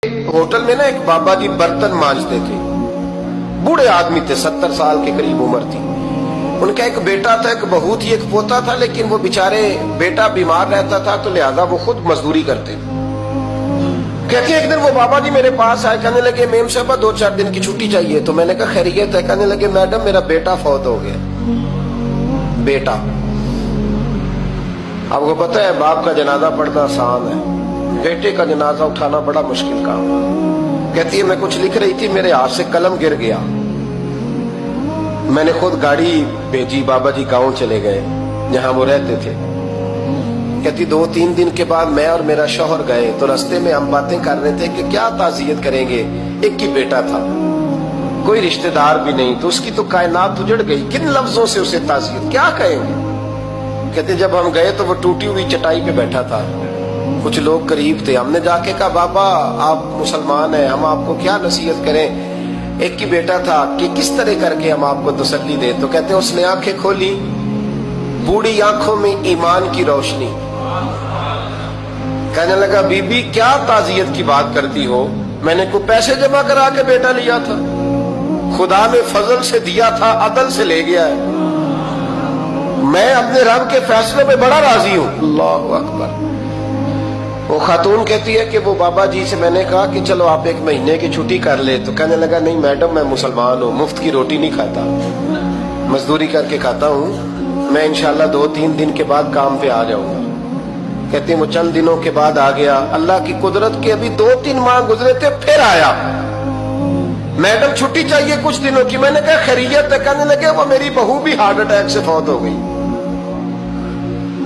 Hotel में ना एक बाबा जी बर्तन मांजते थे। बूढ़े आदमी थे, 70 साल के करीब उम्र थी। उनका एक बेटा था, एक बहू थी, एक पोता था, लेकिन वो बेचारे बेटा बीमार रहता था तो लिहाजा वो खुद मजदूरी करते। कहते एक दिन वो बाबा जी मेरे पास आए, कहने लगे मेम साहबा 2-4 दिन की छुट्टी चाहिए। तो मैंने कहा खैरियत है? कहने लगे मैडम मेरा बेटा फौत हो गया। बेटा, आपको पता है बाप का जनाजा पढ़ना आसान है, बेटे का जनाजा उठाना बड़ा मुश्किल काम। कहती है मैं कुछ लिख रही थी, मेरे हाथ से कलम गिर गया। मैंने खुद गाड़ी भेजी, बाबा जी गांव चले गए जहां वो रहते थे। कहती 2-3 दिन के बाद मैं और मेरा शौहर गए तो रास्ते में हम बातें कर रहे थे कि क्या ताज़ियत करेंगे। एक ही बेटा था, कोई रिश्तेदार भी नहीं, तो उसकी तो कायनात उजड़ गई। किन लफ्जों से उसे ताज़ियत क्या कहेंगे। कहते जब हम गए तो वो टूटी हुई चटाई पे बैठा था, कुछ लोग करीब थे। हमने जाके कहा बाबा आप मुसलमान हैं, हम आपको क्या नसीहत करें, एक ही बेटा था, कि किस तरह करके हम आपको तसल्ली दें। तो कहते उसने आंखें खोली, बूढ़ी आंखों में ईमान की रोशनी। कहने लगा बीबी क्या ताज़ियत की बात करती हो, मैंने कोई पैसे जमा करा के बेटा लिया था, खुदा ने फजल से दिया था, अदल से ले गया है। मैं अपने रब के फैसले में बड़ा राजी हूं। अल्लाहु अकबर। वो खातून कहती है कि वो बाबा जी से मैंने कहा कि चलो आप 1 महीने की छुट्टी कर ले। तो कहने लगा नहीं मैडम मैं मुसलमान हूँ, मुफ्त की रोटी नहीं खाता, मजदूरी करके खाता हूँ, मैं इंशाल्लाह 2-3 दिन के बाद काम पे आ जाऊंगा। कहती वो चंद दिनों के बाद आ गया। अल्लाह की कुदरत के अभी 2-3 माह गुजरे थे, फिर आया। मैडम छुट्टी चाहिए कुछ दिनों की। मैंने कहा खैरियत है? कहने लगे वो मेरी बहू भी हार्ट अटैक से फौत हो गई।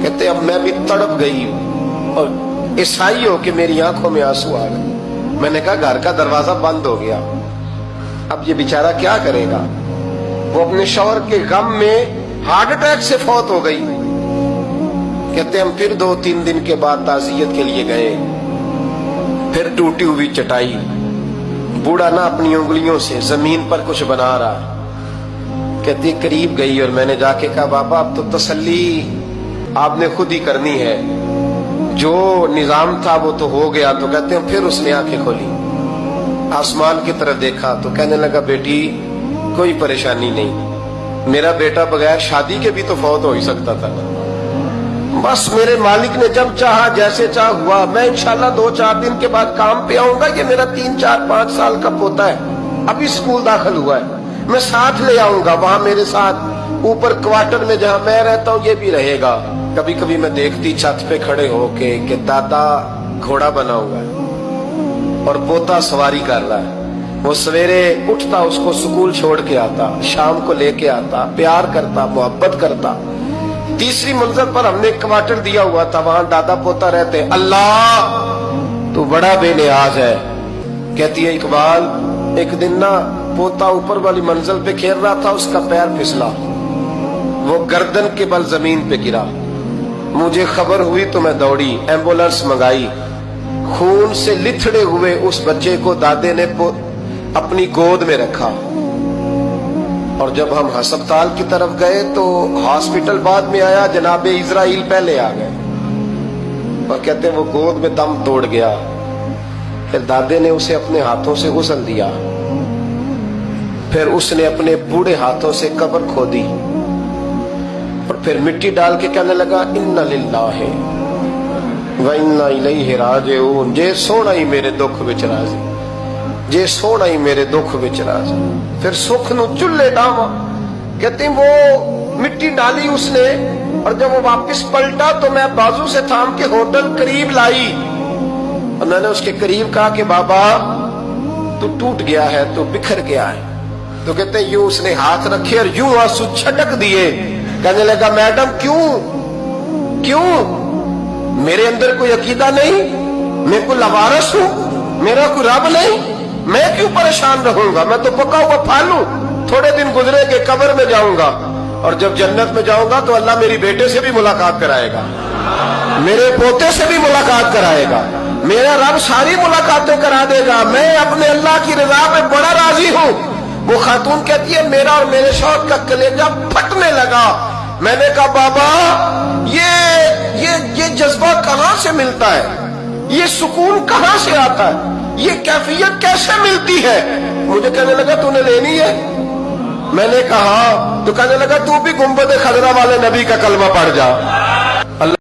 कहते अब मैं भी तड़प गई और ईसाई हो कि मेरी आंखों में आंसू आ गए। मैंने कहा घर का दरवाजा बंद हो गया, अब ये बेचारा क्या करेगा। वो अपने शौहर के गम में हार्ट अटैक से फौत हो गई। कहते हम फिर 2-3 दिन के बाद ताज़ियत के लिए गए, फिर टूटी हुई चटाई, बूढ़ा ना अपनी उंगलियों से जमीन पर कुछ बना रहा। कहती करीब गई और मैंने जाके कहा बाबा अब तो तसल्ली आपने खुद ही करनी है, जो निजाम था वो तो हो गया। तो कहते हैं फिर उसने आंखें खोली, आसमान की तरफ देखा तो कहने लगा बेटी कोई परेशानी नहीं, मेरा बेटा बगैर शादी के भी तो फौत हो ही सकता था, बस मेरे मालिक ने जब चाहा जैसे चाह हुआ। मैं इंशाल्लाह 2-4 दिन के बाद काम पे आऊंगा। ये मेरा 3-4-5 साल का पोता है, अभी स्कूल दाखिल हुआ है, मैं साथ ले आऊंगा, वहां मेरे साथ ऊपर क्वार्टर में जहां मैं रहता हूँ ये भी रहेगा। कभी कभी मैं देखती छत पे खड़े होके कि दादा घोड़ा बना हुआ है और पोता सवारी कर रहा है। वो सवेरे उठता, उसको स्कूल छोड़ के आता, शाम को लेके आता, प्यार करता, मोहब्बत करता। तीसरी मंजिल पर हमने क्वार्टर दिया हुआ था, वहां दादा पोता रहते। अल्लाह तू बड़ा बेनियाज है। कहती है इकबाल एक दिन ना पोता ऊपर वाली मंजिल पे खेल रहा था, उसका पैर फिसला, वो गर्दन के बल जमीन पे गिरा। मुझे खबर हुई तो मैं दौड़ी, एम्बुलेंस मंगाई। खून से लिथड़े हुए उस बच्चे को दादे ने अपनी गोद में रखा। और जब हम अस्पताल की तरफ गए तो हॉस्पिटल बाद में आया, जनाबे इजराइल पहले आ गए और कहते वो गोद में दम तोड़ गया। फिर दादे ने उसे अपने हाथों से गुसल दिया, फिर उसने अपने बूढ़े हाथों से कब्र खोदी और फिर मिट्टी डाल के कहने लगा इन्ना लिल्लाहि व इन्ना इलैहि राजिऊन। जे सोना ही मेरे दुख विच राजी, जे सोना ही मेरे दुख विच राजी। फिर सुख नु चुल्ले डावा। कहते वो मिट्टी डाली उसने और जब वो वापस पलटा तो मैं बाजू से थाम के होटल करीब लाई और मैंने उसके करीब कहा कि बाबा तू टूट गया है, तू बिखर गया है। तो कहते यूं उसने हाथ रखे और यूं आंसू छटक दिए। कहने लगा मैडम क्यों क्यों, मेरे अंदर कोई अकीदा नहीं, मैं कोई लवारस हूं, मेरा कोई रब नहीं, मैं क्यों परेशान रहूंगा, मैं तो पका हुआ फल हूं। थोड़े दिन गुजरेंगे कब्र में जाऊंगा और जब जन्नत में जाऊंगा तो अल्लाह मेरी बेटे से भी मुलाकात कराएगा, मेरे पोते से भी मुलाकात कराएगा, मेरा रब सारी मुलाकातें करा देगा। मैं अपने अल्लाह की रजा में बड़ा राजी हूं। वो खातून कहती है मेरा और मेरे शौहर का कलेजा फटने लगा। मैंने कहा बाबा ये जज्बा कहां से मिलता है, ये सुकून कहां से आता है। یہ کیفیت کیسے ملتی ہے؟ مجھے کہنے لگا تو نے لینی ہے؟ میں نے کہا تو کہنے لگا تو بھی گنبد خضرا والے نبی کا کلمہ پڑھ جا.